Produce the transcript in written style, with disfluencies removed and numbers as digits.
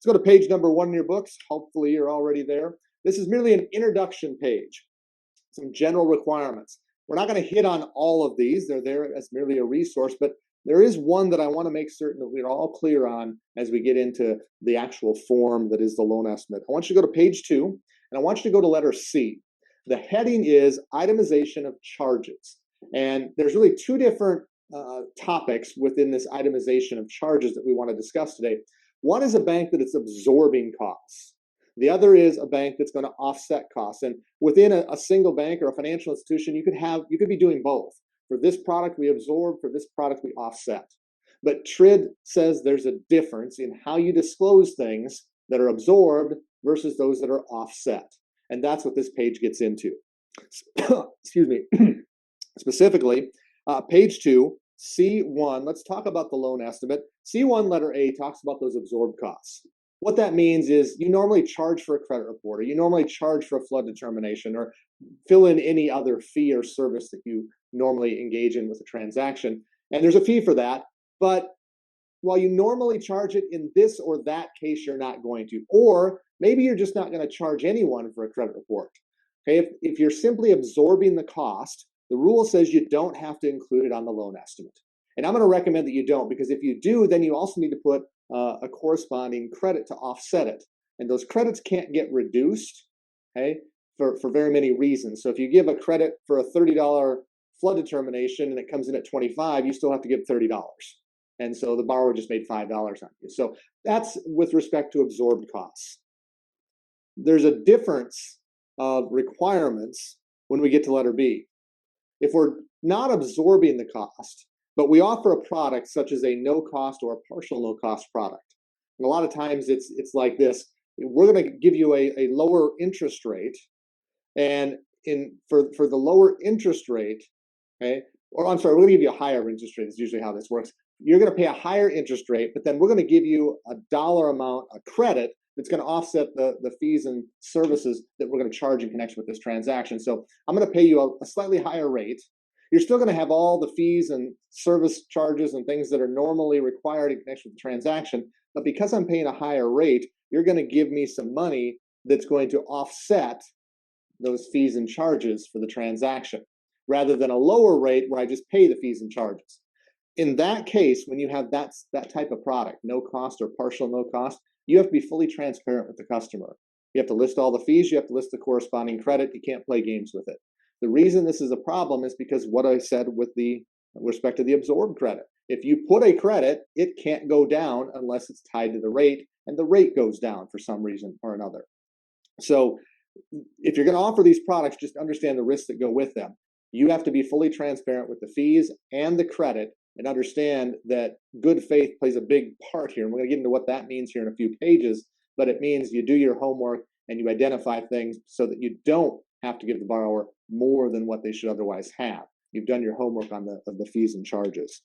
Let's go to page number 1 in your books. Hopefully you're already there. This is merely an introduction page, some general requirements. We're not going to hit on all of these. They're there as merely a resource, but there is one that I want to make certain that we're all clear on as we get into the actual form that is the loan estimate. I want you to go to page 2, and I want you to go to letter C. The heading is Itemization of Charges. And there's really 2 different topics within this itemization of charges that we want to discuss today. One is a bank that is absorbing costs. The other is a bank that's going to offset costs. And within a single bank or a financial institution, you could be doing both. For this product, we absorb. For this product, we offset. But TRID says there's a difference in how you disclose things that are absorbed versus those that are offset. And that's what this page gets into. Excuse me. Specifically, page 2, C1, let's talk about the loan estimate. C1 letter A talks about those absorbed costs. What that means is you normally charge for a credit report, or you normally charge for a flood determination, or fill in any other fee or service that you normally engage in with a transaction. And there's a fee for that, but while you normally charge it, in this or that case, you're not going to. Or maybe you're just not going to charge anyone for a credit report. Okay, if you're simply absorbing the cost, the rule says you don't have to include it on the loan estimate. And I'm going to recommend that you don't, because if you do, then you also need to put a corresponding credit to offset it. And those credits can't get reduced, okay, for very many reasons. So if you give a credit for a $30 flood determination and it comes in at $25, you still have to give $30. And so the borrower just made $5 on you. So that's with respect to absorbed costs. There's a difference of requirements when we get to letter B. If we're not absorbing the cost, but we offer a product such as a no-cost or a partial no-cost product, and a lot of times it's like this: we're going to give you a lower interest rate, and for the lower interest rate, okay, or I'm sorry, we're going to give you a higher interest rate. Is usually how this works. You're going to pay a higher interest rate, but then we're going to give you a dollar amount, a credit that's going to offset the fees and services that we're going to charge in connection with this transaction. So I'm going to pay you a slightly higher rate. You're still going to have all the fees and service charges and things that are normally required in connection with the transaction. But because I'm paying a higher rate, you're going to give me some money that's going to offset those fees and charges for the transaction, rather than a lower rate where I just pay the fees and charges. In that case, when you have that type of product, no cost or partial no cost, you have to be fully transparent with the customer. You have to list all the fees. You have to list the corresponding credit. You can't play games with it. The reason this is a problem is because what I said with respect to the absorbed credit. If you put a credit, it can't go down unless it's tied to the rate, and the rate goes down for some reason or another. So if you're going to offer these products, just understand the risks that go with them. You have to be fully transparent with the fees and the credit, and understand that good faith plays a big part here. And we're going to get into what that means here in a few pages, but it means you do your homework and you identify things so that you don't have to give the borrower more than what they should otherwise have. You've done your homework on the fees and charges.